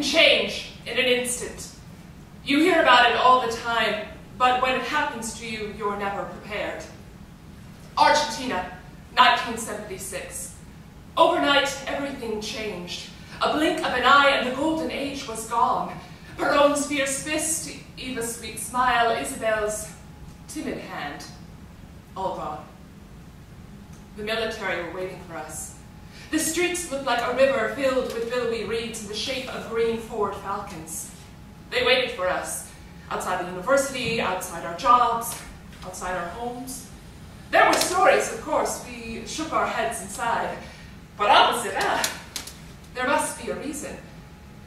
can change in an instant. You hear about it all the time, but when it happens to you, you're never prepared. Argentina, 1976. Overnight, everything changed. A blink of an eye and the golden age was gone. Perón's fierce fist, Eva's sweet smile, Isabel's timid hand, all gone. The military were waiting for us. The streets looked like a river filled with billowy reeds in the shape of green Ford Falcons. They waited for us, outside the university, outside our jobs, outside our homes. There were stories, of course. We shook our heads inside. But opposite that, there must be a reason.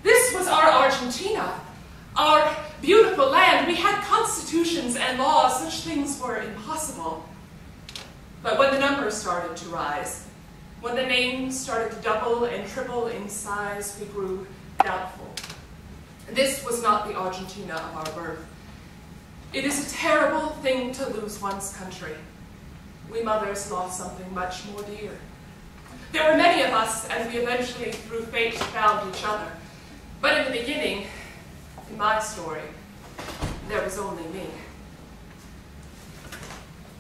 This was our Argentina, our beautiful land. We had constitutions and laws. Such things were impossible. But when the numbers started to rise, when the names started to double and triple in size, we grew doubtful. This was not the Argentina of our birth. It is a terrible thing to lose one's country. We mothers lost something much more dear. There were many of us, and we eventually, through fate, found each other. But in the beginning, in my story, there was only me.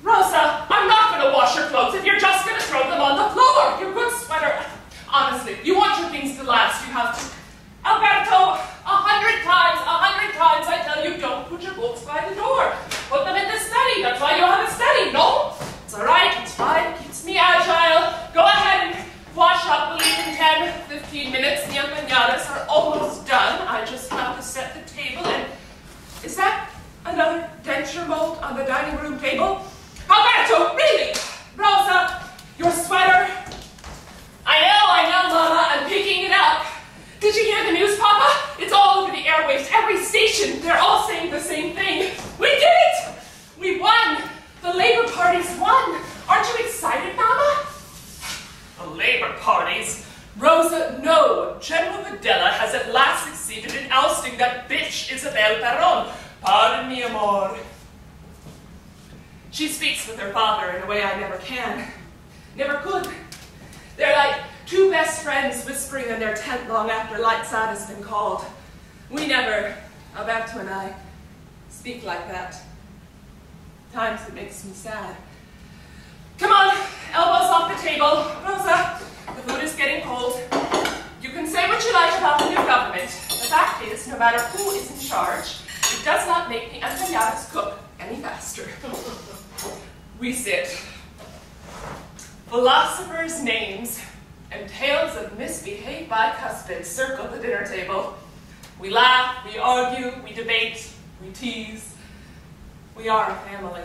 Rosa, I'm not going to wash your clothes if you're just going to throw them on the floor. Your good sweater. Honestly, you want your things to last, you have to. Alberto, 100 times I tell you, don't put your books by the door. Put them in the study. That's why you have a study. No? It's all right. It's fine. It keeps me agile. Go ahead and wash up. We'll leave in 10, 15 minutes. The empanadas are almost done. I just have to set the table. And is that another denture mold on the dining room table? Alberto, really? Rosa, your sweater? I know, Mama. I'm picking it up. Did you hear the news, Papa? It's all over the airwaves. Every station, they're all saying the same thing. We did it! We won! The Labor Party's won! Aren't you excited, Mama? The Labor Parties? Rosa, no. General Videla has at last succeeded in ousting that bitch Isabel Perón. Pardon me, amor. She speaks with her father in a way I never can. Never could. They're like two best friends whispering in their tent long after lights out has been called. We never, Alberto and I, speak like that. Times it makes me sad. Come on, elbows off the table. Rosa, the food is getting cold. You can say what you like about the new government. The fact is, no matter who is in charge, it does not make the empanadas cook any faster. We sit. Philosophers' names and tales of misbehaved bicuspids circle the dinner table. We laugh, we argue, we debate, we tease. We are a family.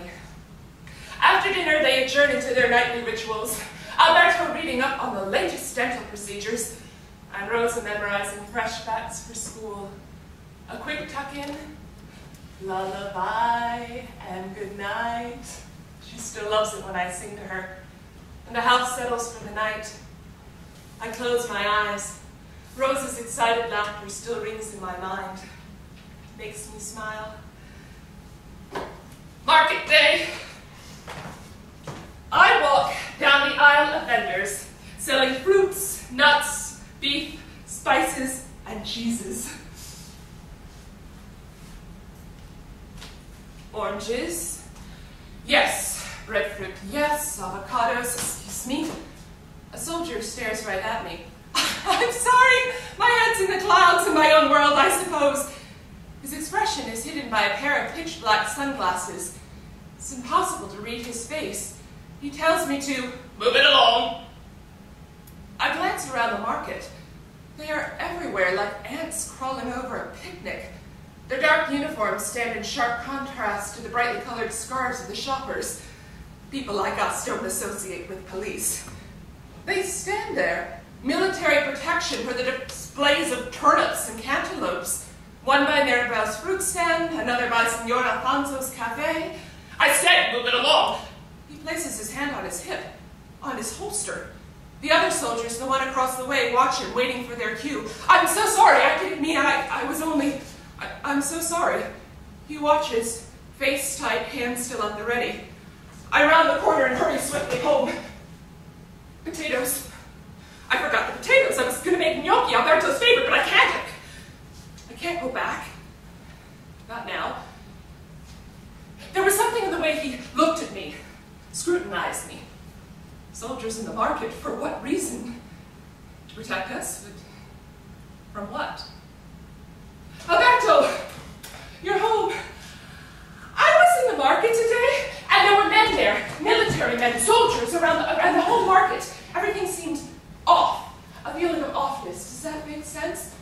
After dinner, they adjourn into their nightly rituals. Alberto reading up on the latest dental procedures, and Rosa memorizing fresh facts for school. A quick tuck-in, lullaby, and good night. She still loves it when I sing to her. And the house settles for the night. I close my eyes. Rosa's excited laughter still rings in my mind. Makes me smile. Market day. I walk down the aisle of vendors, selling fruits, nuts, beef, spices, and cheeses. Oranges? Yes. Breadfruit? Yes. Avocados? Excuse me. A soldier stares right at me. I'm sorry. My head's in the clouds in my own world, I suppose. His expression is hidden by a pair of pitch-black sunglasses. It's impossible to read his face. He tells me to move it along. I glance around the market. They are everywhere, like ants crawling over a picnic. Their dark uniforms stand in sharp contrast to the brightly colored scarves of the shoppers. People like us don't associate with police. They stand there, military protection for the displays of turnips and cantaloupes. One by Maribel's fruit stand, another by Senor Alfonso's cafe. I said, move it along. He places his hand on his hip, on his holster. The other soldiers, the one across the way, watch him, waiting for their cue. I'm so sorry, I didn't mean I'm so sorry. He watches, face tight, hands still at the ready. I round the corner and hurry swiftly home. Potatoes. I forgot the potatoes. I was going to make gnocchi, Alberto's favorite, but I can't. Soldiers in the market, for what reason? To protect us? From what? Alberto! You're home. I was in the market today, and there were men there, military men, soldiers around the whole market. Everything seemed off, a feeling of offness. Does that make sense?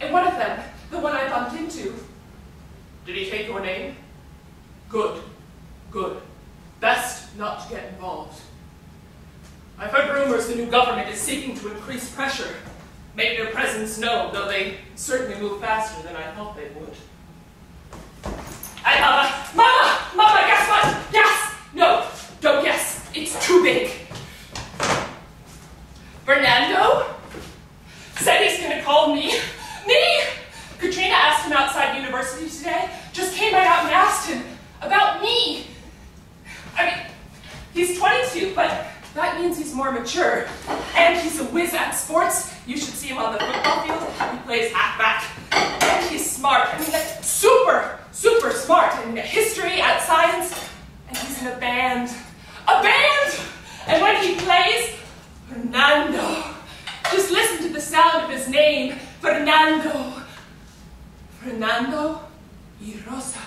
And one of them, the one I bumped into, did he take your name? Good, good. Best not to get involved. I've heard rumors the new government is seeking to increase pressure, make their presence known, though they certainly move faster than I thought they would. Hey, Mama, guess what? Guess! No, don't guess. It's too big. Fernando said he's gonna call me. Me? Katrina asked him outside university today. Just came right out and asked him about me. I mean, he's 22, but that means he's more mature. And he's a whiz at sports. You should see him on the football field. He plays halfback. And he's smart. I mean, like, super smart in history, at science. And he's in a band. A band! And when he plays, Fernando. Just listen to the sound of his name. Fernando. Fernando y Rosa.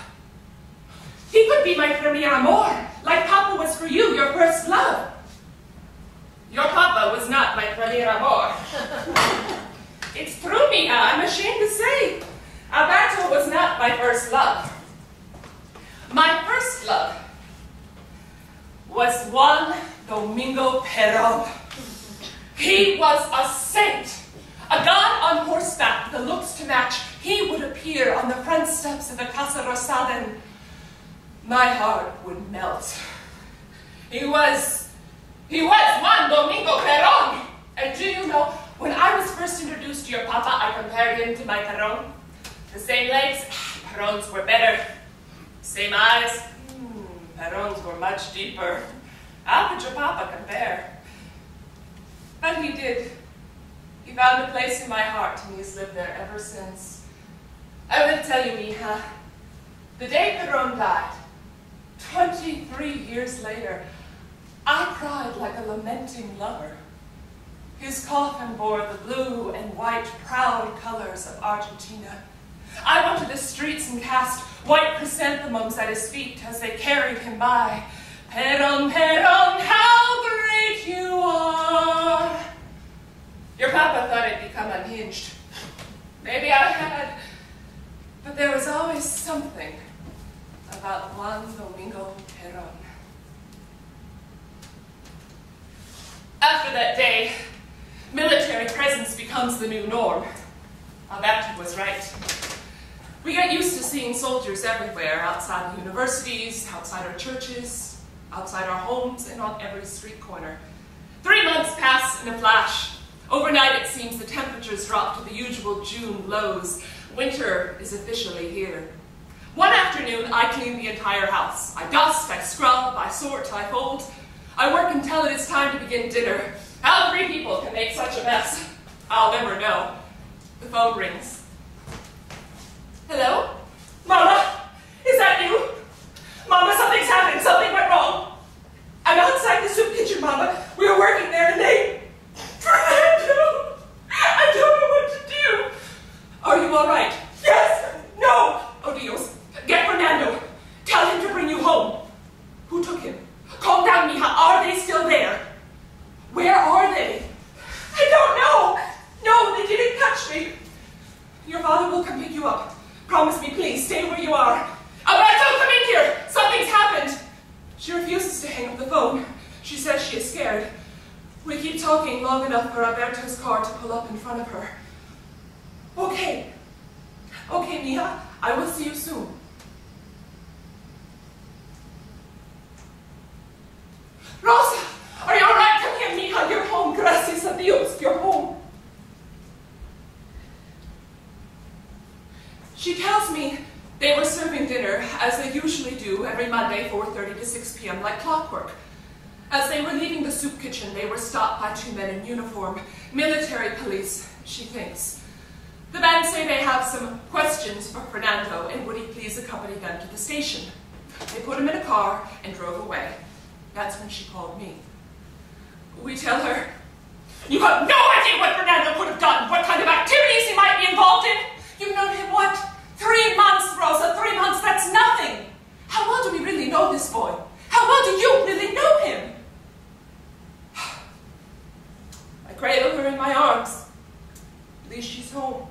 He could be my primer amor, like Papa was for you, your first love. Your Papa was not my primer amor. It's true, mija, I'm ashamed to say. Alberto was not my first love. My first love was Juan Domingo Perón. He was a saint, a god on horseback with the looks to match. He would appear on the front steps of the Casa Rosada and my heart would melt. He was Juan Domingo Perón. And do you know, when I was first introduced to your Papa, I compared him to my Perón. The same legs, Perón's were better. Same eyes, Perón's were much deeper. How could your Papa compare? But he did. He found a place in my heart, and he's lived there ever since. I will tell you, mija, the day Perón died, 23 years later, I cried like a lamenting lover. His coffin bore the blue and white proud colors of Argentina. I went to the streets and cast white chrysanthemums at his feet as they carried him by. Perón, Perón, how great you are! Your Papa thought I'd become unhinged. Maybe I had, but there was always something about Juan Domingo Perón. After that day, military presence becomes the new norm. Alberto was right. We get used to seeing soldiers everywhere, outside the universities, outside our churches, outside our homes, and on every street corner. 3 months pass in a flash. Overnight, it seems, the temperatures drop to the usual June lows. Winter is officially here. One afternoon, I clean the entire house. I dust, I scrub, I sort, I fold. I work until it is time to begin dinner. How 3 people can make such a mess, I'll never know. The phone rings. Hello? Mama? Is that you? Mama, something's happened. Something went wrong. I'm outside the soup kitchen, Mama. We were working there and they... Fernando! I don't know what to do. Are you all right? Yes! No! Oh, Dios. Get Fernando. Tell him to bring you home. Who took him? Calm down, mija. Are they still there? Where are they? I don't know. No, they didn't catch me. Your father will come pick you up. Promise me, please. Stay where you are. Alberto, come in here. Something's happened. She refuses to hang up the phone. She says she is scared. We keep talking long enough for Alberto's car to pull up in front of her. Okay. Okay, mija. I will see you soon. Rosa! Are you all right? Come here, mija. You're home. Gracias a Dios. You're home. She tells me they were serving dinner, as they usually do, every Monday, 4:30 to 6 p.m., like clockwork. As they were leaving the soup kitchen, they were stopped by 2 men in uniform, military police, she thinks. The men say they have some questions for Fernando, and would he please accompany them to the station. They put him in a car and drove away. That's when she called me. We tell her, you have no idea what Fernando could have done, what kind of activities he might be involved in. You've known him, what? 3 months, Rosa, 3 months, that's nothing. How well do we really know this boy? How well do you really know him? I cradle her in my arms. At least she's home.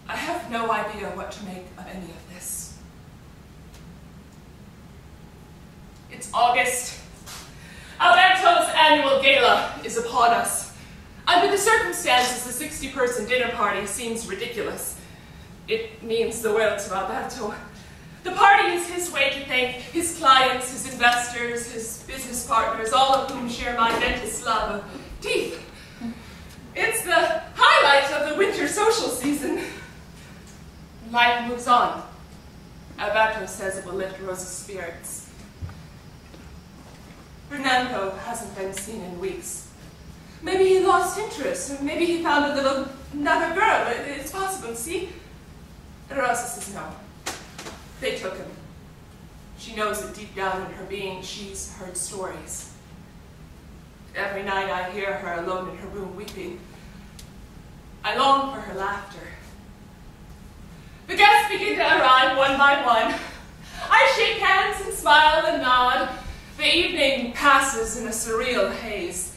I have no idea what to make of any of this. It's August. Alberto's annual gala is upon us. Under the circumstances, a 60-person dinner party seems ridiculous. It means the world to Alberto. The party is his way to thank his clients, his investors, his business partners, all of whom share my dentist's love of teeth. It's the highlight of the winter social season. Life moves on. Alberto says it will lift Rosa's spirits. Fernando hasn't been seen in weeks. Maybe he lost interest, or maybe he found another girl. It's possible, see? Rosa says no. They took him. She knows that deep down in her being, she's heard stories. Every night I hear her alone in her room weeping. I long for her laughter. The guests begin to arrive one by one. I shake hands and smile and nod. The evening passes in a surreal haze.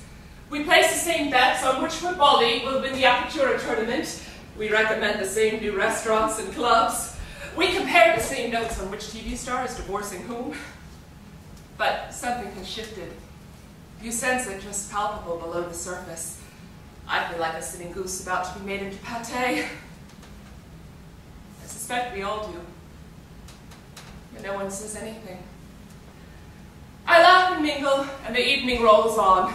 We place the same bets on which football league will win the Apertura tournament. We recommend the same new restaurants and clubs. We compare the same notes on which TV star is divorcing whom. But something has shifted. You sense it just palpable below the surface. I feel like a sitting goose about to be made into pâté. I suspect we all do. But no one says anything. I laugh and mingle, and the evening rolls on.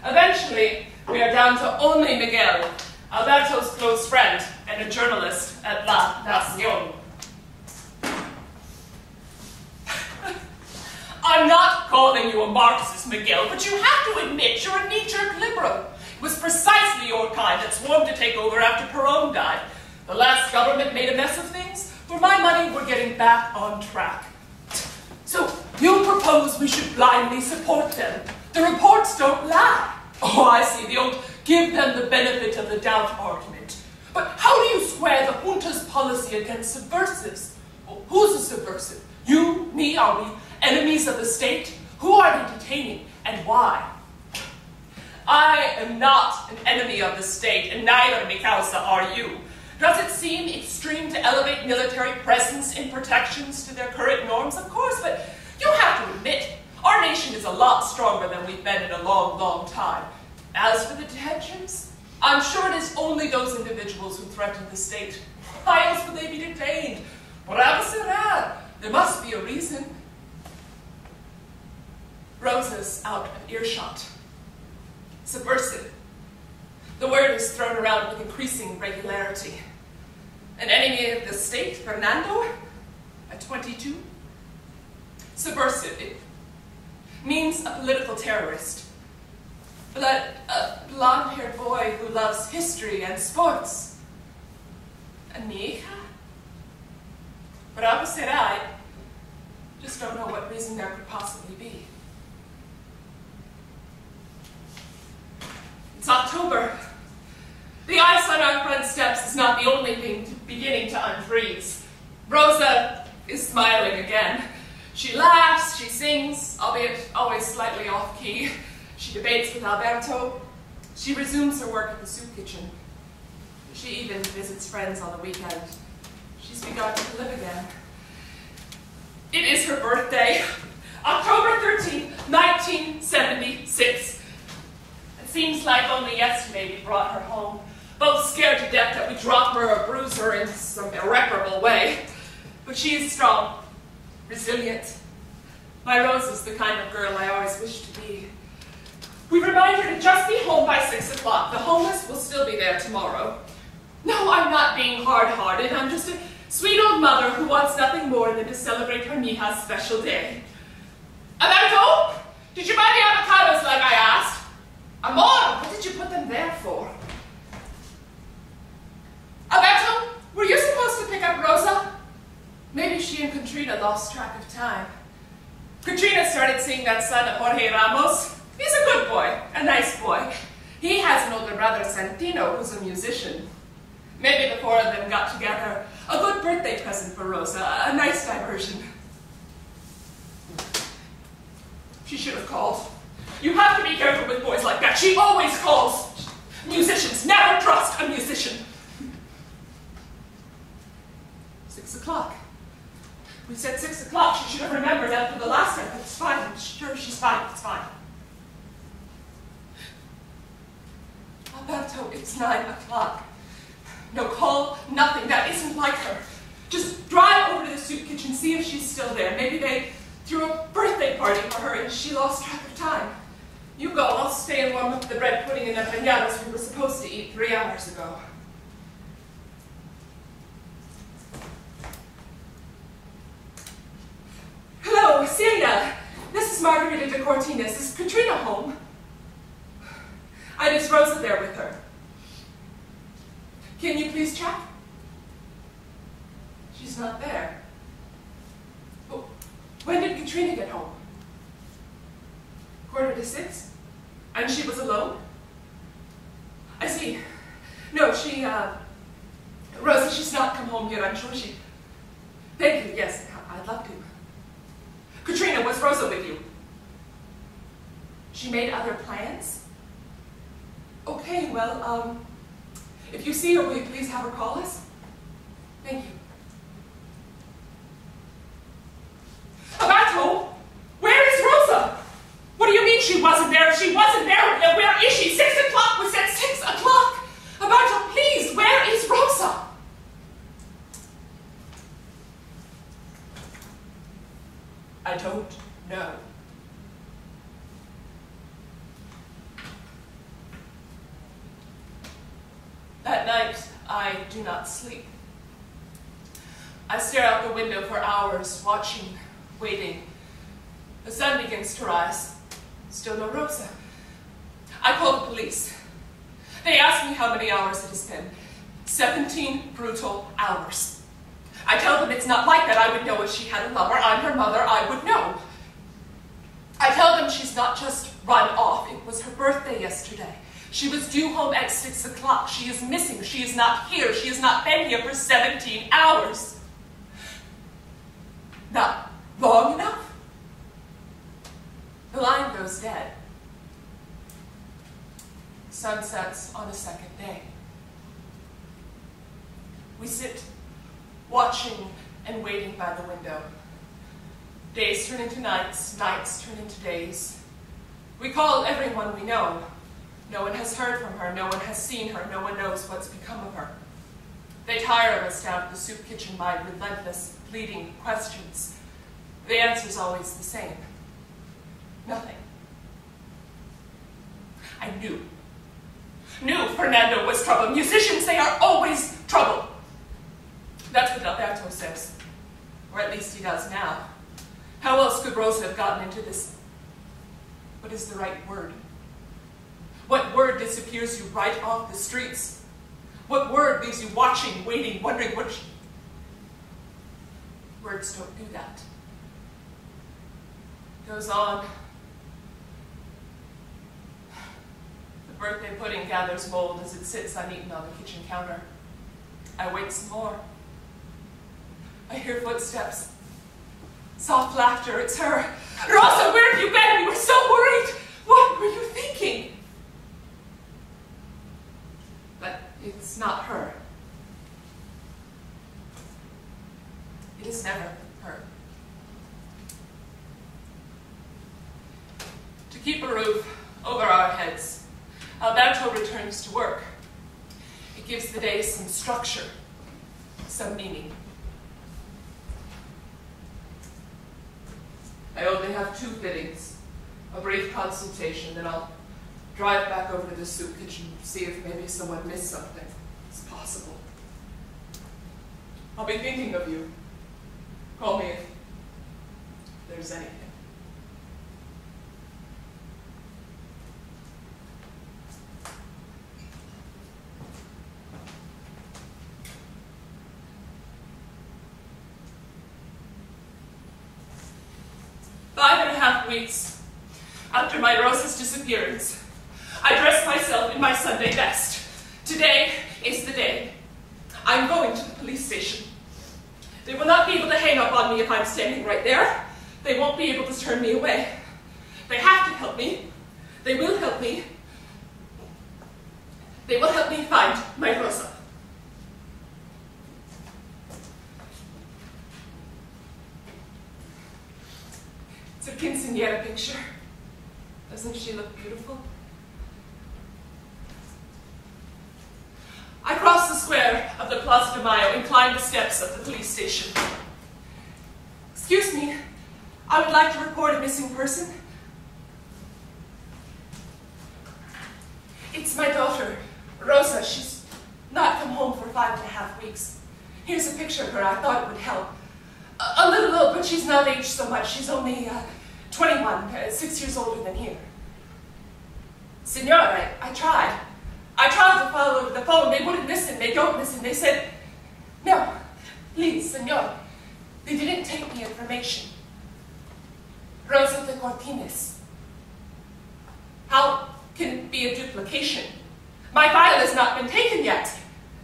Eventually, we are down to only Miguel, Alberto's close friend and a journalist at La Nación. I'm not calling you a Marxist, Miguel, but you have to admit you're a knee-jerk liberal. It was precisely your kind that swarmed to take over after Perón died. The last government made a mess of things. For my money, we're getting back on track. So, you propose we should blindly support them. The reports don't lie. Oh, I see, the old give them the benefit of the doubt argument. But how do you square the junta's policy against subversives? Well, who's a subversive? You, me, are we enemies of the state? Who are they detaining, and why? I am not an enemy of the state, and neither, mi causa, are you. Does it seem extreme to elevate military presence in protections to their current norms? Of course, but you have to admit, our nation is a lot stronger than we've been in a long, long time. As for the detentions, I'm sure it is only those individuals who threaten the state. Why else would they be detained? Bravo será. There must be a reason. Rosa's out of earshot. Subversive. The word is thrown around with increasing regularity. An enemy of the state, Fernando, at 22. Subversive, it means a political terrorist. But a blonde-haired boy who loves history and sports. A mi hija? Bravo será. I just don't know what reason there could possibly be. It's October. The ice on our front steps is not the only thing beginning to unfreeze. Rosa is smiling again. She laughs, she sings, albeit always slightly off-key. She debates with Alberto. She resumes her work at the soup kitchen. She even visits friends on the weekend. She's begun to live again. It is her birthday, October 13th, 1976. It seems like only yesterday we brought her home, both scared to death that we drop her or bruise her in some irreparable way. But she is strong, resilient. My Rose is the kind of girl I always wished to be. We remind her to just be home by 6 o'clock. The homeless will still be there tomorrow. No, I'm not being hard-hearted. I'm just a sweet old mother who wants nothing more than to celebrate her mija's special day. Alberto, did you buy the avocados like I asked? Amor, what did you put them there for? Alberto, were you supposed to pick up Rosa? Maybe she and Katrina lost track of time. Katrina started seeing that son of Jorge Ramos. He's good boy, a nice boy. He has an older brother, Santino, who's a musician. Maybe the four of them got together. A good birthday present for Rosa, a nice diversion. She should have called. You have to be careful with boys like that. She always calls. Musicians never trust a musician. 6 o'clock. We said 6 o'clock. She should have remembered that for the last time. But it's fine. I'm sure she's fine. It's fine. Alberto, it's 9 o'clock. No call, nothing. That isn't like her. Just drive over to the soup kitchen, see if she's still there. Maybe they threw a birthday party for her and she lost track of time. You go. I'll stay and warm up the bread pudding and empanadas we were supposed to eat 3 hours ago. Hello, Celia. This is Margarita de Cortines. Is Katrina home? And is Rosa there with her? Can you please check? She's not there. Oh, when did Katrina get home? 5:45? And she was alone? I see. No, Rosa, she's not come home yet. I'm sure she... Thank you, yes, I'd love to. Katrina, was Rosa with you? She made other plans? Okay, well, if you see her, will you please have her call us? Thank you. Alberto, where is Rosa? What do you mean she wasn't there? If she wasn't there, where is she? 6 o'clock was at 6 o'clock. Alberto, please, where is Rosa? I don't know. At night, I do not sleep. I stare out the window for hours, watching, waiting. The sun begins to rise. Still no Rosa. I call the police. They ask me how many hours it has been. 17 brutal hours. I tell them it's not like that. I would know if she had a lover. I'm her mother. I would know. I tell them she's not just run off. It was her birthday yesterday. She was due home at 6 o'clock. She is missing. She is not here. She has not been here for 17 hours. Not long enough? The line goes dead. Sun sets on a second day. We sit watching and waiting by the window. Days turn into nights, nights turn into days. We call everyone we know. No one has heard from her, no one has seen her, no one knows what's become of her. They tire of us down at the soup kitchen by relentless, pleading questions. The answer's always the same. Nothing. I knew Fernando was trouble. Musicians, they are always trouble. That's what Alberto says. Or at least he does now. How else could Rosa have gotten into this? What is the right word? What word disappears you right off the streets? What word leaves you watching, waiting, wondering what she... Words don't do that. Goes on. The birthday pudding gathers mold as it sits uneaten on the kitchen counter. I wait some more. I hear footsteps. Soft laughter, it's her. Rosa, where have you been? We were so worried. What were you thinking? But it's not her. It is never her. To keep a roof over our heads, Alberto returns to work. It gives the day some structure, some meaning. I only have 2 fittings, a brief consultation, then I'll drive back over to the soup kitchen, see if maybe someone missed something. It's possible. I'll be thinking of you. Call me if there's anything. Weeks After my Rosa's disappearance, I dressed myself in my Sunday best. Today is the day. I'm going to the police station. They will not be able to hang up on me if I'm standing right there. They won't be able to turn me away. They have to help me. They will help me. They will help me find my Rosa. It's a quinceañera picture. Doesn't she look beautiful? I crossed the square of the Plaza de Mayo and climbed the steps of the police station. Excuse me, I would like to report a missing person. It's my daughter, Rosa. She's not come home for 5.5 weeks. Here's a picture of her. I thought it would help. A little old, but she's not aged so much. She's only 21, 6 years older than here. Senor, I tried. I tried to follow over the phone. They wouldn't listen. They don't listen. They said, no, please, senor. They didn't take the information. Rosa de Cortines. How can it be a duplication? My file has not been taken yet,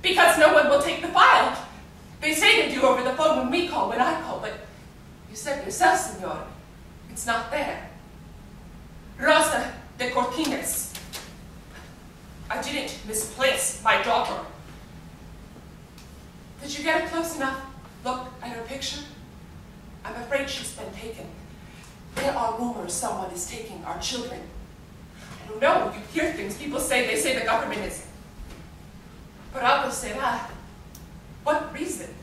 because no one will take the file. They say they do over the phone when we call, when I call, but you said yourself, senor, it's not there. Rosa de Cortines. I didn't misplace my daughter. Did you get a close enough look at her picture? I'm afraid she's been taken. There are rumors someone is taking our children. I don't know, you hear things. People say, they say the government is. Por algo será. What reason?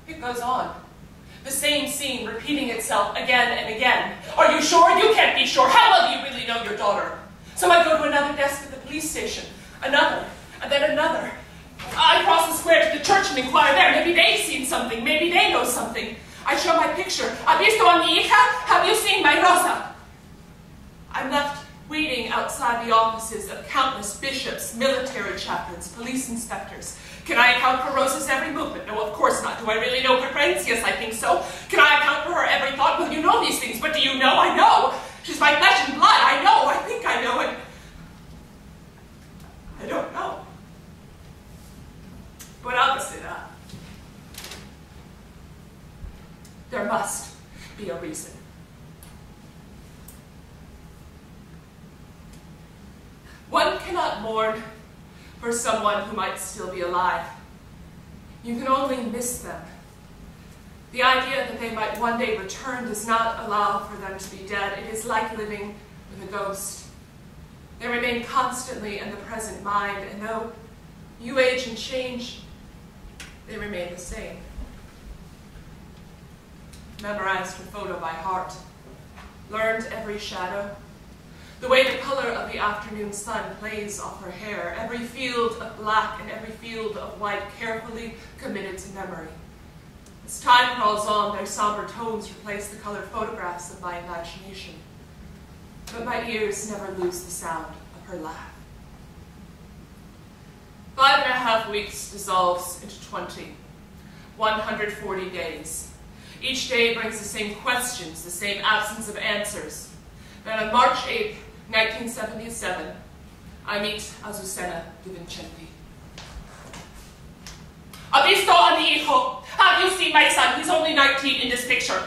It goes on. The same scene repeating itself again and again. Are you sure? You can't be sure. How well do you really know your daughter? So I go to another desk at the police station. Another. And then another. I cross the square to the church and inquire there. Maybe they've seen something. Maybe they know something. I show my picture. ¿Ha visto a mi hija? Have you seen my Rosa? I'm left waiting outside the offices of countless bishops, military chaplains, police inspectors. Can I account for Rosa's every movement? No, of course not. Do I really know her friends? Yes, I think so. Can I account for her every thought? Well, you know these things, but do you know? I know. She's my flesh and blood. I know. I think I know. And I don't know. But opposite, there must be a reason. One cannot mourn for someone who might still be alive. You can only miss them. The idea that they might one day return does not allow for them to be dead. It is like living with a ghost. They remain constantly in the present mind, and though you age and change, they remain the same. Memorized her photo by heart, learned every shadow, the way the color of the afternoon sun plays off her hair, every field of black and every field of white carefully committed to memory. As time crawls on, their somber tones replace the colored photographs of my imagination. But my ears never lose the sound of her laugh. 5.5 weeks dissolves into 20, 140 days. Each day brings the same questions, the same absence of answers. Then on March 8th, 1977, I meet Azucena de Vincenti. ¿Ha visto a mi hijo? Have you seen my son? He's only 19 in this picture.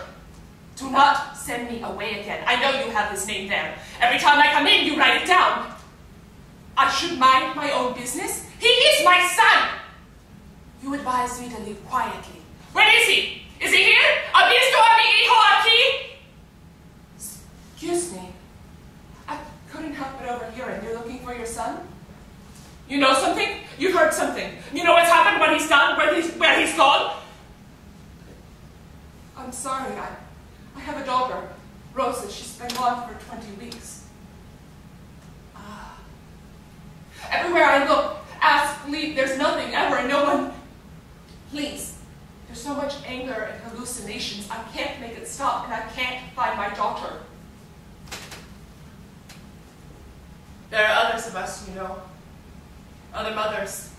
Do not send me away again. I know you have his name there. Every time I come in, you write it down. I should mind my own business? He is my son! You advise me to leave quietly. Where is he? Is he here? ¿Ha visto a mi hijo aquí? Excuse me. I couldn't help but overhear him. You're looking for your son? You know something? You've heard something. You know what's happened, what he's done, where he's gone? I'm sorry. I have a daughter, Rosa. She's been gone for 20 weeks. Everywhere I look, ask, leave, there's nothing ever, and no one. Please. There's so much anger and hallucinations. I can't make it stop, and I can't find my daughter. There are others of us, you know. Other mothers.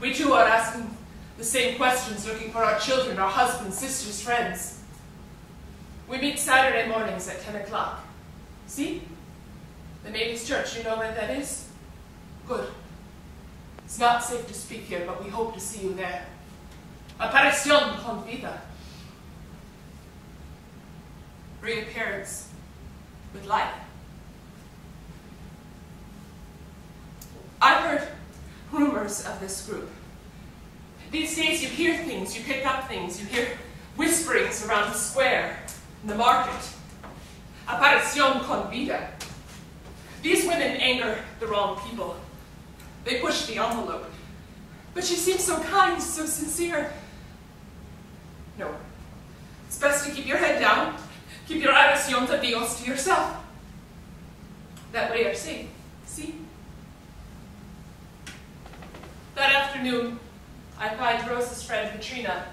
We too are asking the same questions, looking for our children, our husbands, sisters, friends. We meet Saturday mornings at 10 o'clock. See? The Mavis Church, you know where that is? Good. It's not safe to speak here, but we hope to see you there. Apparición con vida. Reappearance with life. I've heard rumors of this group. These days you hear things, you pick up things, you hear whisperings around the square, in the market. Apparición con vida. These women anger the wrong people. They push the envelope. But she seems so kind, so sincere. No. It's best to keep your head down. Keep your oración de Dios to yourself. That way you're safe. See? That afternoon, I find Rosa's friend Katrina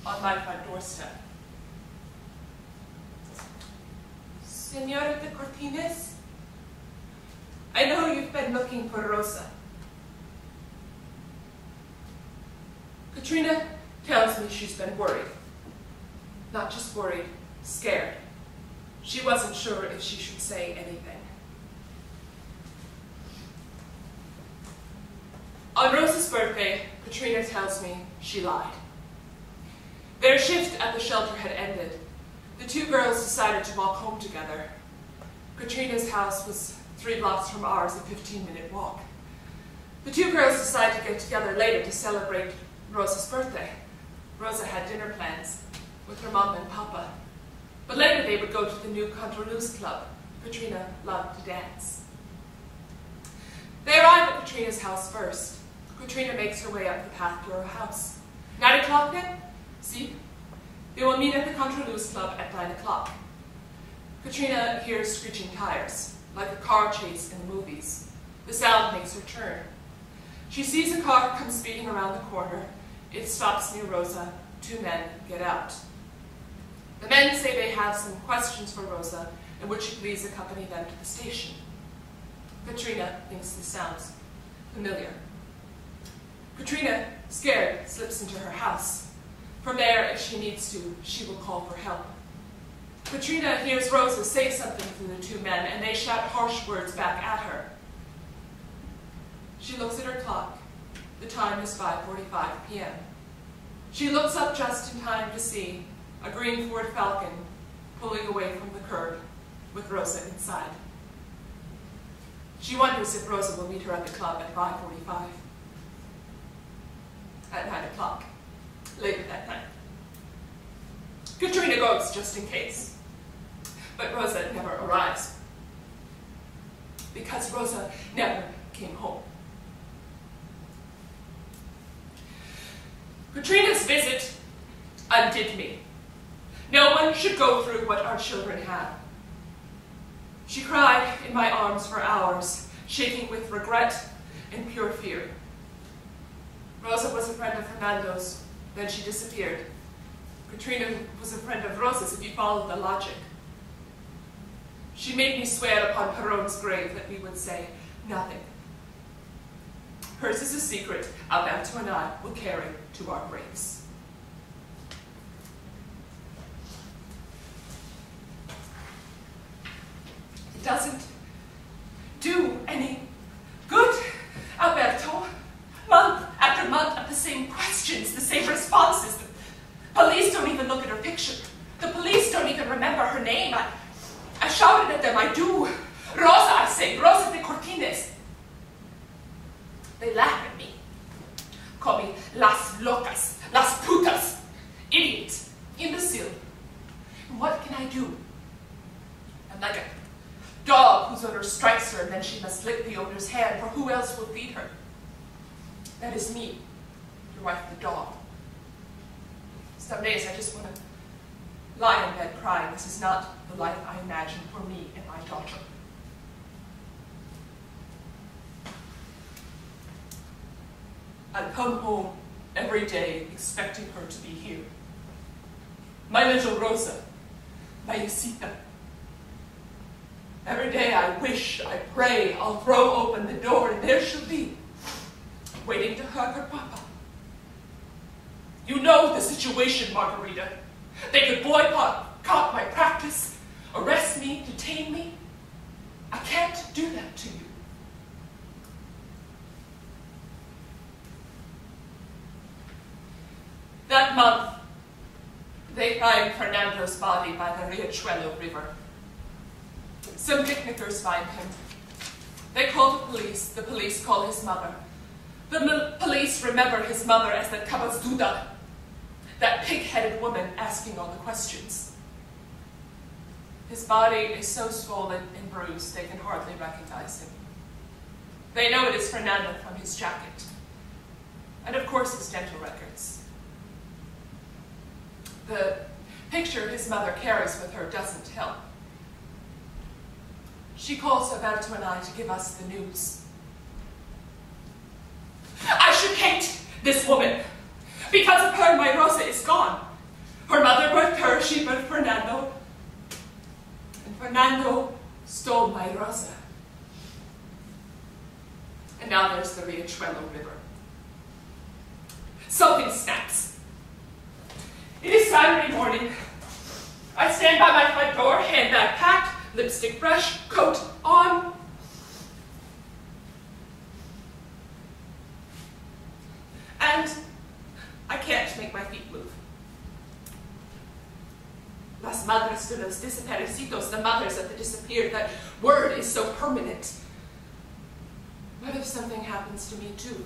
on my front doorstep. Señorita Cortines, I know you've been looking for Rosa. Katrina tells me she's been worried. Not just worried, scared. She wasn't sure if she should say anything. On Rosa's birthday, Katrina tells me she lied. Their shift at the shelter had ended. The two girls decided to walk home together. Katrina's house was 3 blocks from ours, a 15-minute walk. The two girls decided to get together later to celebrate Rosa's birthday. Rosa had dinner plans with her mom and papa. But later they would go to the new Contraluz club. Katrina loved to dance. They arrive at Katrina's house first. Katrina makes her way up the path to her house. 9 o'clock then? See? They will meet at the Contraluz club at 9 o'clock. Katrina hears screeching tires, like a car chase in the movies. The sound makes her turn. She sees a car come speeding around the corner. It stops near Rosa. 2 men get out. The men say they have some questions for Rosa and would she please accompany them to the station. Katrina thinks this sounds familiar. Katrina, scared, slips into her house. From there, if she needs to, she will call for help. Katrina hears Rosa say something to the 2 men, and they shout harsh words back at her. She looks at her clock. The time is 5:45 p.m. She looks up just in time to see a green Ford Falcon pulling away from the curb with Rosa inside. She wonders if Rosa will meet her at the club at 5:45. At 9 o'clock, later that night. Katrina goes just in case. But Rosa never arrives. Because Rosa never came home. Katrina's visit undid me. No one should go through what our children had. She cried in my arms for hours, shaking with regret and pure fear. Rosa was a friend of Fernando's, then she disappeared. Katrina was a friend of Rosa's, if you follow the logic. She made me swear upon Perón's grave that we would say nothing. Hers is a secret Alberto and I will carry to our graves. It doesn't do any good, Alberto. Month after month of the same questions, the same responses. The police don't even look at her picture. The police don't even remember her name. I shouted at them, I do. Rosa, I say, Rosa de Cortines. They laugh at me. Call me las locas, las putas, idiot, imbecile. And what can I do? I'm like a dog whose owner strikes her and then she must lick the owner's hand, for who else will feed her? That is me, your wife, the dog. Some days I just want to lie in bed crying. This is not the life I imagined for me and my daughter. I come home every day expecting her to be here. My little Rosa, my Isita. Every day I wish, I pray, I'll throw open the door and there she'll be, waiting to hug her papa. You know the situation, Margarita. They could boycott boycott my practice, arrest me, detain me. I can't do that to you. That month, they find Fernando's body by the Riachuelo River. Some picnickers find him. They call the police call his mother. The police remember his mother as the Cabazduda, that pig-headed woman asking all the questions. His body is so swollen and bruised they can hardly recognize him. They know it is Fernando from his jacket, and of course his dental records. The picture his mother carries with her doesn't help. She calls Alberto and I to give us the news. I should hate this woman. Because of her, my Rosa is gone. Her mother birthed her, she birthed Fernando. And Fernando stole my Rosa. And now there's the Riachuelo River. Something snaps. It is Saturday morning. I stand by my front door, handbag packed, lipstick brush, coat on. And I can't make my feet move. Las madres de los desaparecidos, the mothers of the disappeared, that word is so permanent. What if something happens to me too?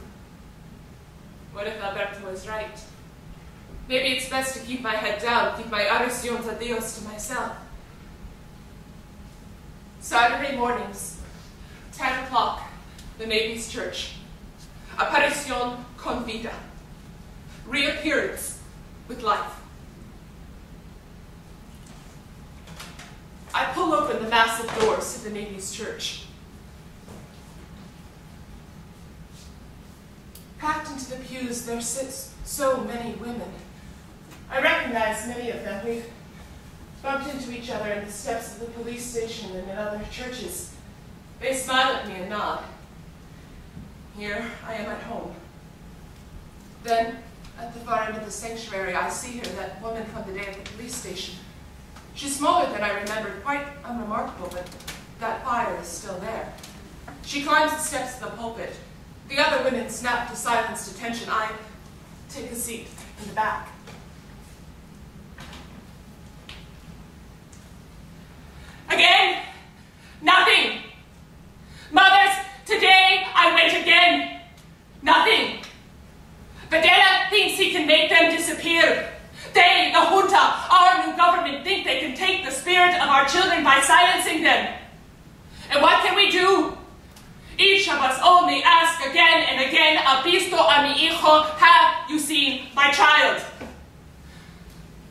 What if Alberto is right? Maybe it's best to keep my head down, keep my oraciones a Dios to myself. Saturday mornings, 10 o'clock, the Navy's church. Aparición con vida. Reappearance with life. I pull open the massive doors to the Navy's church. Packed into the pews, there sits so many women. I recognize many of them. We've bumped into each other in the steps of the police station and in other churches. They smile at me and nod. Here, I am at home. Then, at the far end of the sanctuary, I see her, that woman from the day at the police station. She's smaller than I remembered, quite unremarkable, but that fire is still there. She climbs the steps of the pulpit. The other women snap to silenced attention. I take a seat in the back. Again, nothing. Mothers, today I went again. Nothing. Videla thinks he can make them disappear. They, the junta, our new government, think they can take the spirit of our children by silencing them. And what can we do? Each of us only ask again and again, ¿Ha visto a mi hijo? Have you seen my child?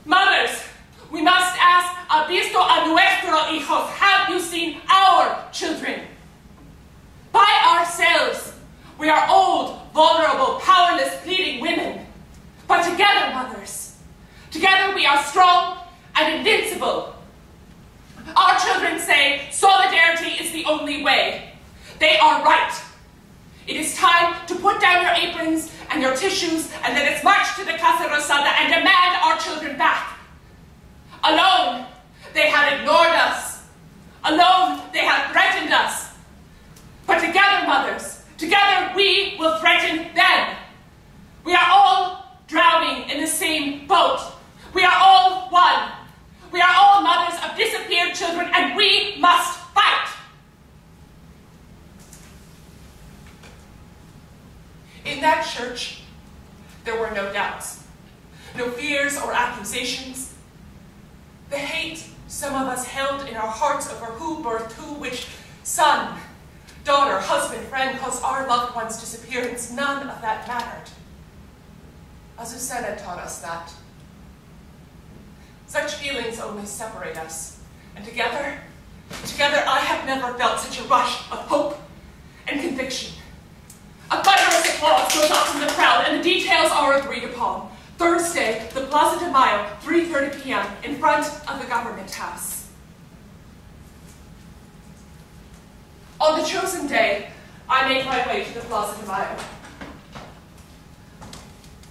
Mothers, we must ask, ¿Ha visto a nuestro hijos? Have you seen our children? By ourselves, we are old, vulnerable, powerless, pleading women. But together, mothers, together we are strong and invincible. Our children say solidarity is the only way. They are right. It is time to put down your aprons and your tissues and let us march to the Casa Rosada and demand our children back. Alone, they have ignored us. Alone, they have threatened us. But together, mothers, together we will threaten them. We are all drowning in the same boat. We are all one. We are all mothers of disappeared children, and we must fight. In that church, there were no doubts, no fears or accusations. The hate some of us held in our hearts over who birthed who, which son, daughter, husband, friend caused our loved one's disappearance, none of that mattered. Azucena taught us that. Such feelings only separate us, and together I have never felt such a rush of hope and conviction. A thunderous applause goes up from the crowd, and the details are agreed upon. Thursday, the Plaza de Mayo, 3:30 p.m., in front of the government house. On the chosen day, I make my way to the Plaza de Mayo.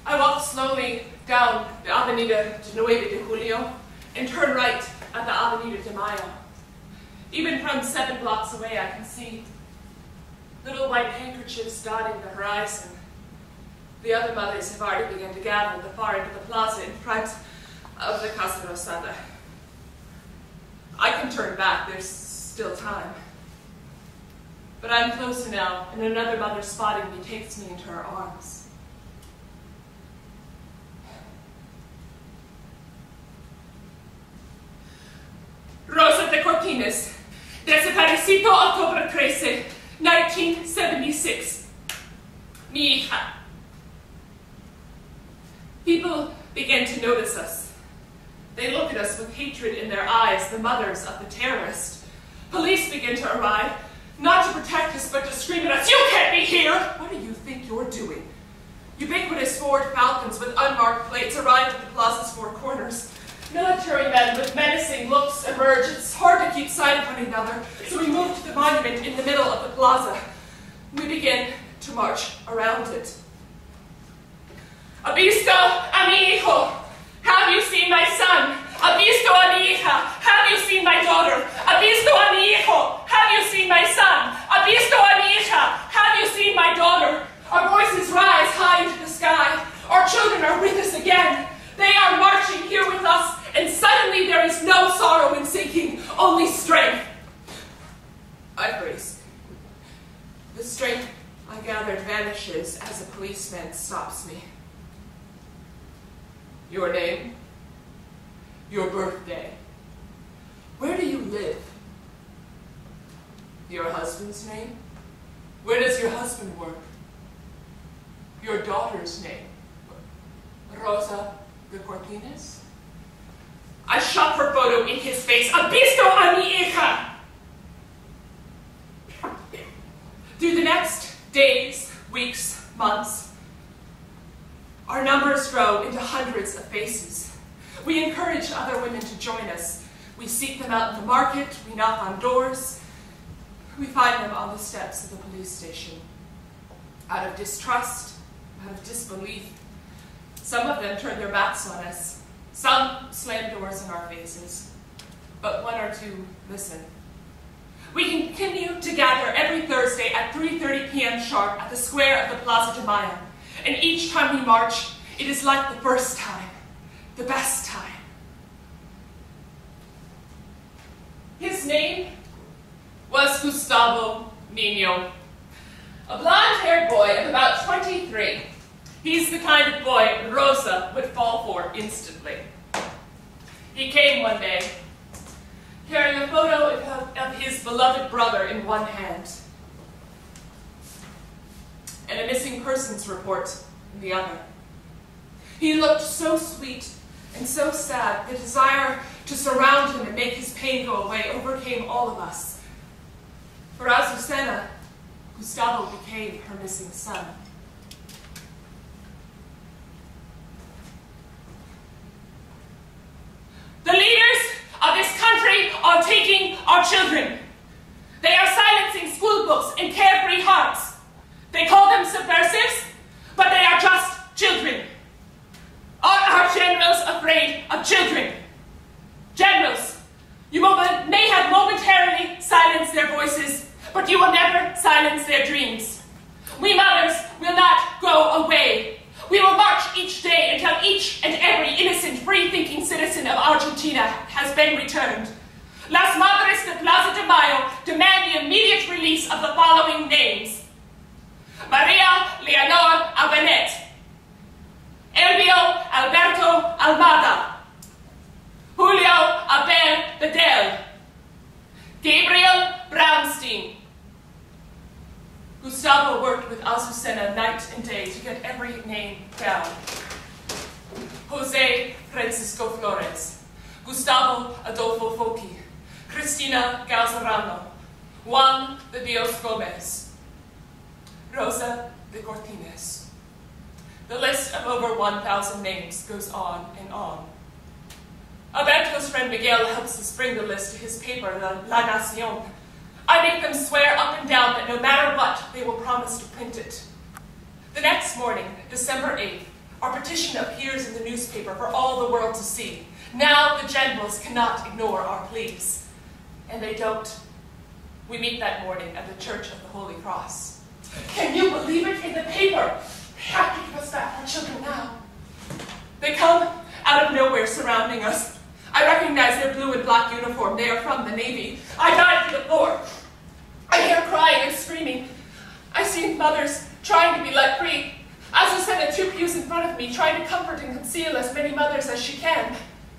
I walk slowly down the Avenida de 9 de Julio and turn right at the Avenida de Mayo. Even from 7 blocks away, I can see little white handkerchiefs dotting the horizon. The other mothers have already begun to gather at the far end of the plaza in front of the Casa Rosada. I can turn back, there's still time. But I'm closer now, and another mother spotting me takes me into her arms. Rosa de Cortines, desaparecido October 13, 1976. Mi hija. People begin to notice us. They look at us with hatred in their eyes, the mothers of the terrorist. Police begin to arrive, not to protect us, but to scream at us, "You can't be here! What do you think you're doing?" Ubiquitous Ford Falcons with unmarked plates arrive at the plaza's four corners. Military men with menacing looks emerge. It's hard to keep sight of one another, so we move to the monument in the middle of the plaza. We begin to march around it. "Ha visto a mi hijo? Have you seen my son? Ha visto a mi hija? Have you seen my daughter? Ha visto a mi hijo? Have you seen my son? Ha visto a mi hija? Have you seen my daughter?" Our voices rise high into the sky. Our children are with us again. They are marching here with us, and suddenly there is no sorrow in sinking, only strength. I freeze. The strength I gathered vanishes as a policeman stops me. "Your name? Your birthday? Where do you live? Your husband's name? Where does your husband work? Your daughter's name? Rosa de Cortines?" I shove her photo in his face. "Ha visto a mi hija?" Through the next days, weeks, months, our numbers grow into hundreds of faces. We encourage other women to join us. We seek them out in the market, we knock on doors. We find them on the steps of the police station. Out of distrust, out of disbelief, some of them turn their backs on us. Some slam doors in our faces, but one or two listen. We continue to gather every Thursday at 3:30 p.m. sharp at the square of the Plaza de Mayo, and each time we march, it is like the first time, the best time. His name was Gustavo Niño, a blonde-haired boy of about 23. He's the kind of boy Rosa would fall for instantly. He came one day, carrying a photo of his beloved brother in one hand, and a missing persons report in the other. He looked so sweet and so sad, the desire to surround him and make his pain go away overcame all of us. For Azucena, Gustavo became her missing son. "The leaders of this country are taking our children. They are silencing school books and carefree hearts. They call them subversives, but they are just children. Are our generals afraid of children? Generals, you may have momentarily silenced their voices, but you will never silence their dreams. We mothers will not go away. We will march each day until each and every innocent, free-thinking citizen of Argentina has been returned. Las Madres de Plaza de Mayo demand the immediate release of the following names: Maria Leonor Albanet, Elvio Alberto Almada, Julio Abel Bedell, Gabriel Brownstein." Gustavo worked with Azucena night and day to get every name down. Jose Francisco Flores, Gustavo Adolfo Foqui, Cristina Galzarano, Juan de Dios Gomez, Rosa de Cortines. The list of over 1,000 names goes on and on. Alberto's friend Miguel helps us bring the list to his paper, La Nación. I make them swear up and down that no matter what, they will promise to print it. The next morning, December 8th, our petition appears in the newspaper for all the world to see. Now the generals cannot ignore our pleas. And they don't. We meet that morning at the Church of the Holy Cross. Can you believe it? In the paper! They have to give us back our children now. They come out of nowhere surrounding us. I recognize their blue and black uniform. They are from the Navy. I dive to the floor. I hear crying and screaming. I see mothers trying to be let free. Azucena, 2 pews in front of me, trying to comfort and conceal as many mothers as she can.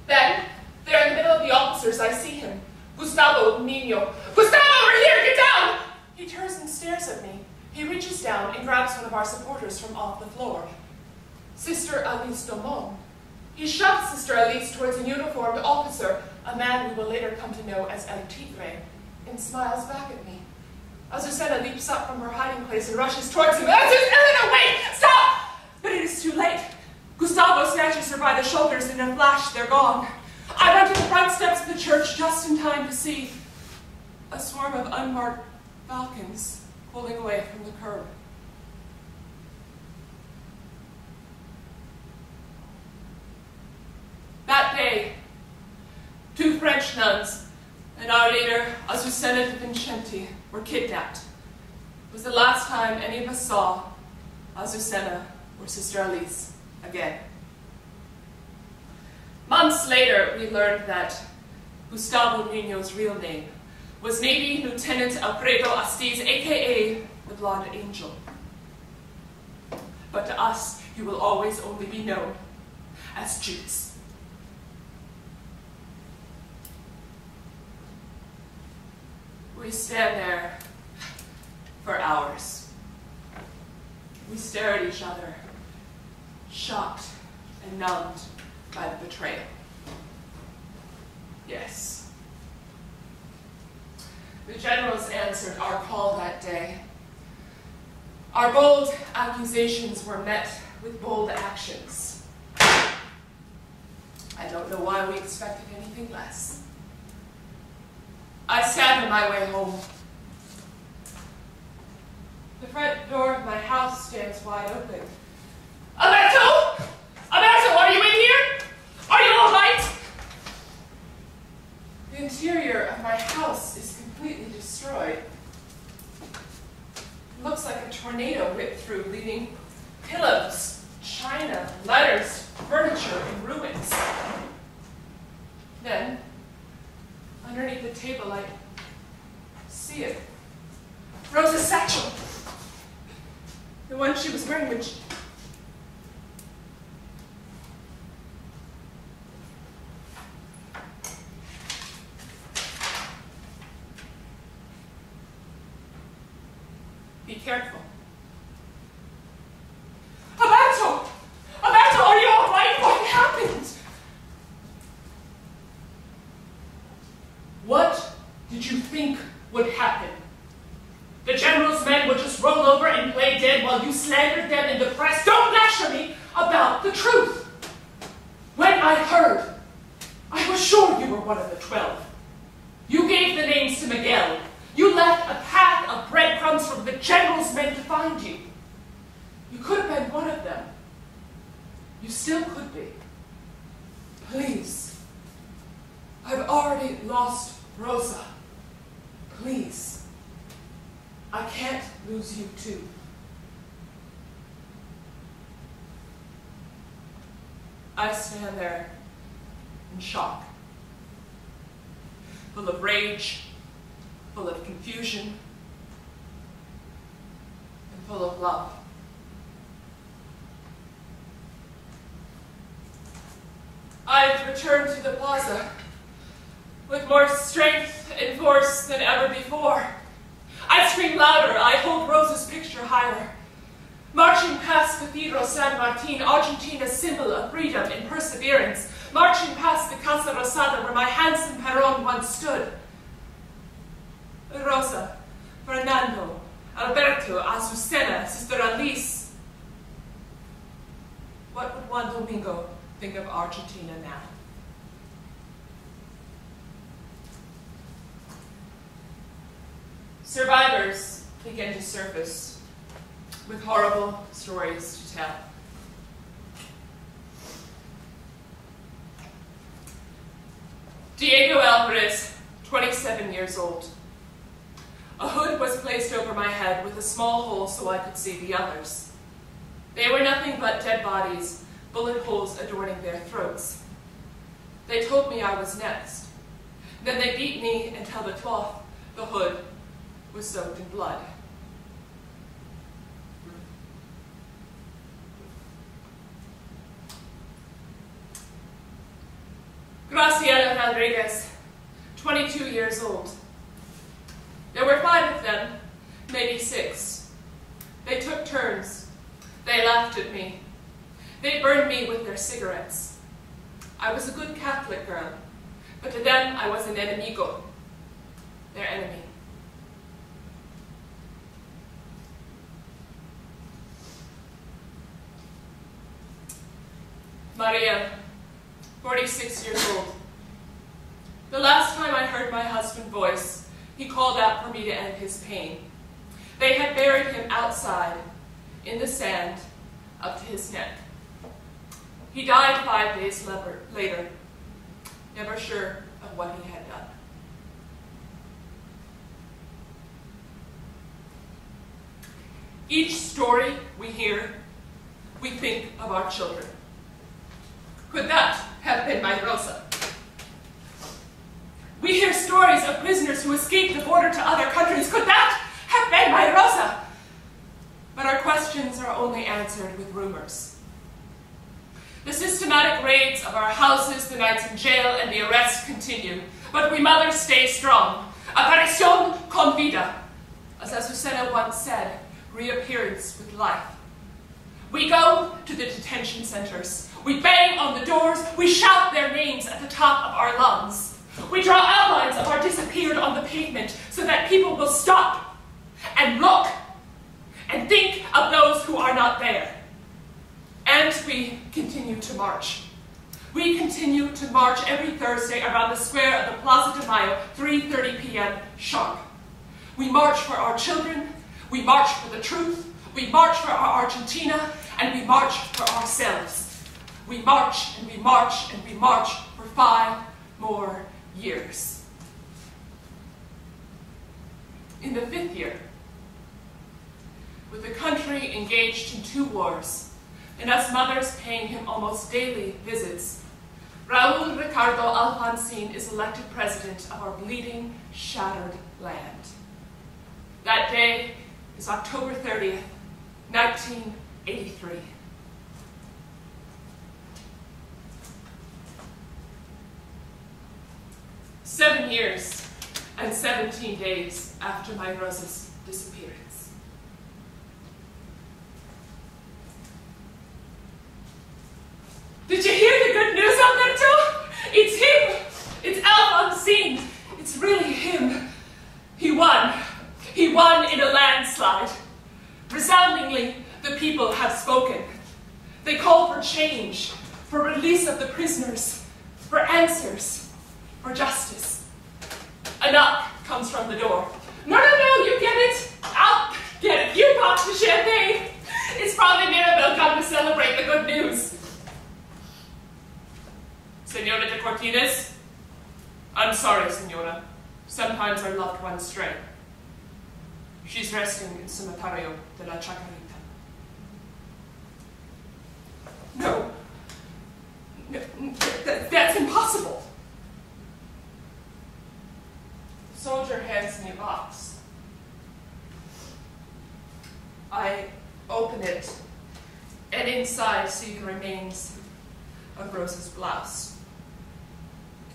Then, there in the middle of the officers, I see him. Gustavo Nino. Gustavo, over here, get down! He turns and stares at me. He reaches down and grabs one of our supporters from off the floor. Sister Alice Domon. He shoves Sister Alice towards a uniformed officer, a man we will later come to know as El Tigre, and smiles back at me. Azucena leaps up from her hiding place and rushes towards him. Azucena, wait! Stop! But it is too late. Gustavo snatches her by the shoulders, and in a flash, they're gone. I run to the front steps of the church just in time to see a swarm of unmarked falcons pulling away from the curb. That day, 2 French nuns and our leader, Azucena de Vincenti, were kidnapped. It was the last time any of us saw Azucena or Sister Alice again. Months later, we learned that Gustavo Nino's real name was Navy Lieutenant Alfredo Astiz, aka the Blonde Angel. But to us, he will always only be known as Judas. We stand there for hours. We stare at each other, shocked and numbed by the betrayal. Yes. The generals answered our call that day. Our bold accusations were met with bold actions. I don't know why we expected anything less. I stand on my way home. The front door of my house stands wide open. Alberto! Alberto, are you in here? Are you all right? The interior of my house is completely destroyed. It looks like a tornado whipped through, leaving pillows, china, letters, furniture in ruins. Then, underneath the table, I see it. Rosa's satchel. The one she was wearing when she... Be careful. Alberto! Alberto, are you all right? What happened? What did you think would happen? The general's men would just roll over and play dead while you slandered them in the press. Don't lecture me about the truth. When I heard, I was sure you were one of the 12. You gave the names to Miguel. You left a path of breadcrumbs for the general's men to find you. You could have been one of them. You still could be. Please. I've already lost Rosa. Please. I can't lose you too. I stand there in shock, full of rage, full of confusion, and full of love. I've returned to the plaza with more strength and force than ever before. I scream louder, I hold Rosa's picture higher. Marching past Cathedral San Martin, Argentina's symbol of freedom and perseverance. Marching past the Casa Rosada where my handsome Perón once stood. Rosa, Fernando, Alberto, Azucena, Sister Alice. What would Juan Domingo think of Argentina now? Survivors begin to surface with horrible stories to tell. Diego Alvarez, 27 years old. A hood was placed over my head with a small hole so I could see the others. They were nothing but dead bodies, bullet holes adorning their throats. They told me I was next. Then they beat me until the cloth, the hood, was soaked in blood. Graciela Rodriguez, 22 years old. There were 5 of them, maybe 6. They took turns. They laughed at me. They burned me with their cigarettes. I was a good Catholic girl, but to them I was an enemigo, their enemy. Maria, 46 years old. The last time I heard my husband's voice, he called out for me to end his pain. They had buried him outside, in the sand, up to his neck. He died 5 days later, never sure of what he had done. Each story we hear, we think of our children. Could that have been my Rosa? We hear stories of prisoners who escaped the border to other countries. Could that have been my Rosa? But our questions are only answered with rumors. The systematic raids of our houses, the nights in jail, and the arrests continue. But we mothers stay strong. Aparición con vida. As Azucena once said, reappearance with life. We go to the detention centers. We bang on the doors. We shout their names at the top of our lungs. We draw outlines of our disappeared on the pavement so that people will stop and look and think of those who are not there. And we continue to march. We continue to march every Thursday around the square of the Plaza de Mayo, 3:30 p.m. sharp. We march for our children. We march for the truth. We march for our Argentina, and we march for ourselves. We march and we march and we march for 5 more years. In the 5th year, with the country engaged in 2 wars, and us mothers paying him almost daily visits, Raul Ricardo Alfonsín is elected president of our bleeding, shattered land. That day is October 30th, 1983. "7 years and 17 days after my Rosa's disappearance. Did you hear the good news, Alberto? It's him! It's Alfonsín! It's really him. He won. He won in a landslide. Resoundingly, the people have spoken. They call for change, for release of the prisoners, for answers, for justice. A knock comes from the door. No, you get it. I'll get it. You pop the champagne. It's probably Mirabel come to celebrate the good news. Señora de Cortines? I'm sorry, Señora. Sometimes our loved ones stray. She's resting in Cementerio de la Chacarita. No, that's impossible. The soldier hands me a box. I open it, and inside see the remains of Rosa's blouse.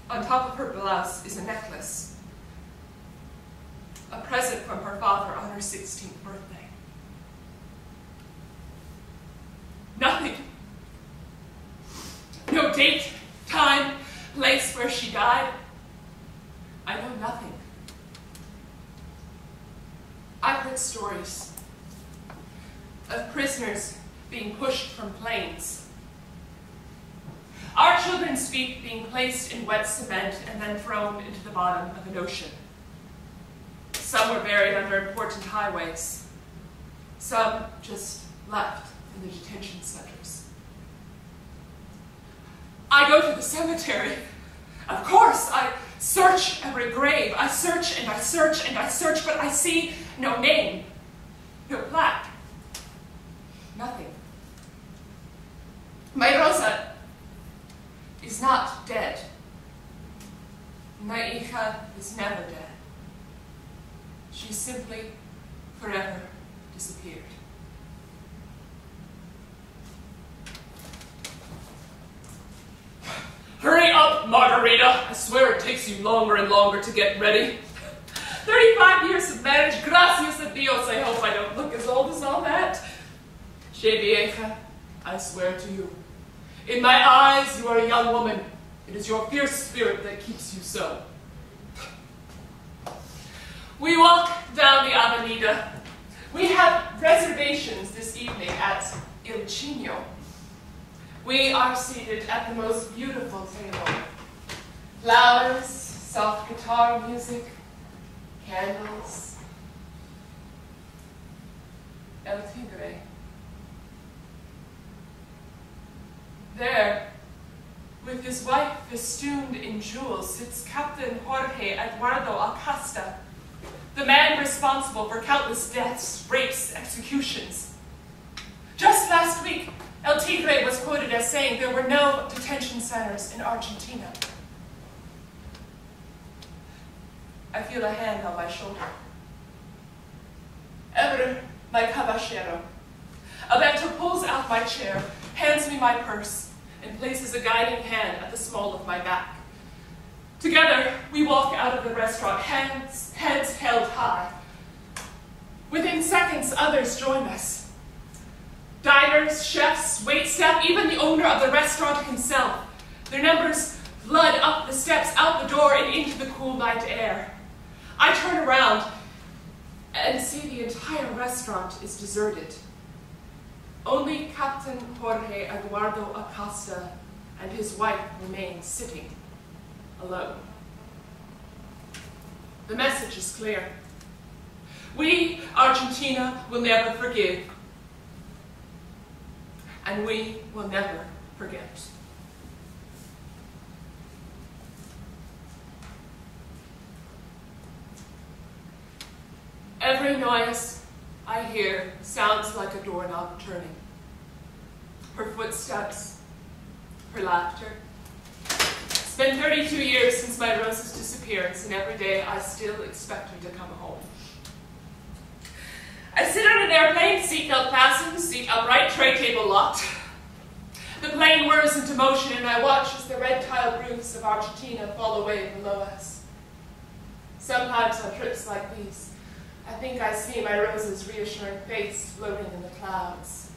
On top of her blouse is a necklace, a present from her father on her 16th birthday. Nothing. No date, time, place where she died. I know nothing. I've heard stories of prisoners being pushed from planes, our children's feet being placed in wet cement and then thrown into the bottom of an ocean. Some were buried under important highways. Some just left in the detention centers. I go to the cemetery, Of course, I search every grave. I search and I search and I search, but I see no name, no plaque, nothing. My Rosa is not dead. My hija is never dead. She simply, forever disappeared. Hurry up, Margarita. I swear it takes you longer and longer to get ready. 35 years of marriage, gracias a Dios. I hope I don't look as old as all that. Che vieja, I swear to you. In my eyes, you are a young woman. It is your fierce spirit that keeps you so. We walk down the Avenida. We have reservations this evening at Il Chino. We are seated at the most beautiful table. Flowers, soft guitar music, candles. El Tigre. There, with his wife festooned in jewels, sits Captain Jorge Eduardo Acosta, the man responsible for countless deaths, rapes, executions. Just last week, El Tigre was quoted as saying there were no detention centers in Argentina. I feel a hand on my shoulder. Ever, my caballero. Alberto pulls out my chair, hands me my purse, and places a guiding hand at the small of my back. Together, we walk out of the restaurant, heads held high. Within seconds, others join us. Diners, chefs, waitstaff, even the owner of the restaurant himself. Their numbers flood up the steps, out the door, and into the cool night air. I turn around and see the entire restaurant is deserted. Only Captain Jorge Eduardo Acosta and his wife remain sitting alone. The message is clear. We, Argentina, will never forgive. And we will never forget. Every noise I hear sounds like a doorknob turning. Her footsteps, her laughter. It's been 32 years since my Rosa's disappearance, and every day I still expect her to come home. I sit on an airplane, seatbelt fastened, seat upright, tray table locked. The plane whirs into motion, and I watch as the red-tiled roofs of Argentina fall away below us. Sometimes on trips like these, I think I see my Rosa's reassuring face floating in the clouds.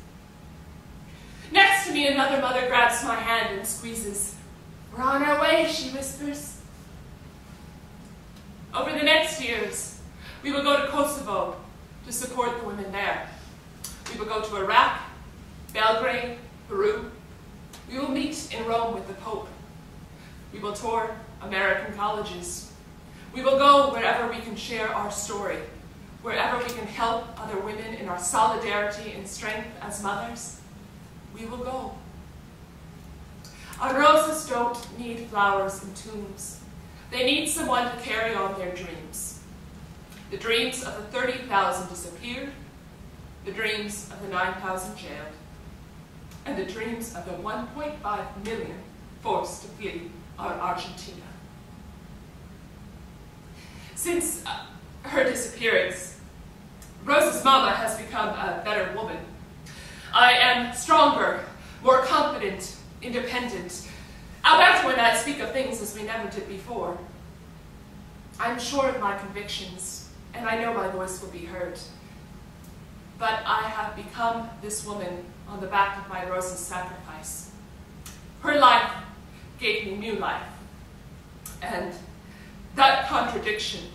Next to me, another mother grabs my hand and squeezes. "We're on our way," she whispers. Over the next years, we will go to Kosovo to support the women there. We will go to Iraq, Belgrade, Peru. We will meet in Rome with the Pope. We will tour American colleges. We will go wherever we can share our story, wherever we can help other women in our solidarity and strength as mothers. We will go. Our Rosas don't need flowers and tombs. They need someone to carry on their dreams. The dreams of the 30,000 disappeared, the dreams of the 9,000 jailed, and the dreams of the 1.5 million forced to flee Argentina. Since her disappearance, Rosa's mama has become a better woman. I am stronger, more confident, independent. Alberto and I speak of things as we never did before. I'm sure of my convictions, and I know my voice will be heard. But I have become this woman on the back of my Rosa's sacrifice. Her life gave me new life, and that contradiction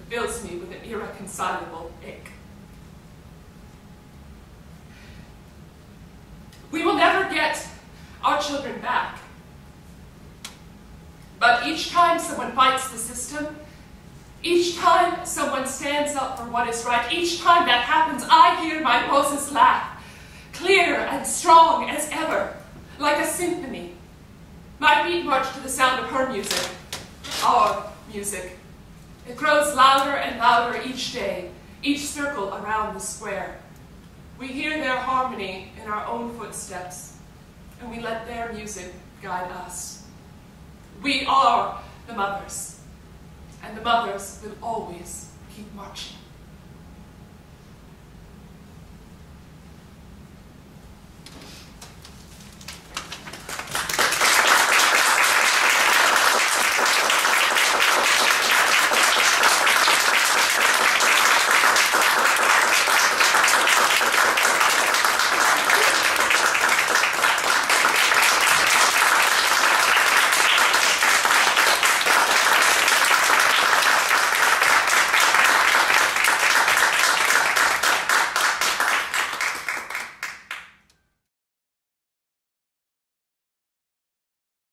fills me with an irreconcilable ache. We will never get our children back. But each time someone fights the system, each time someone stands up for what is right, each time that happens, I hear my Rosa's laugh, clear and strong as ever, like a symphony. My feet march to the sound of her music, our music. It grows louder and louder each day, each circle around the square. We hear their harmony in our own footsteps, and we let their music guide us. We are the mothers, and the mothers will always keep marching.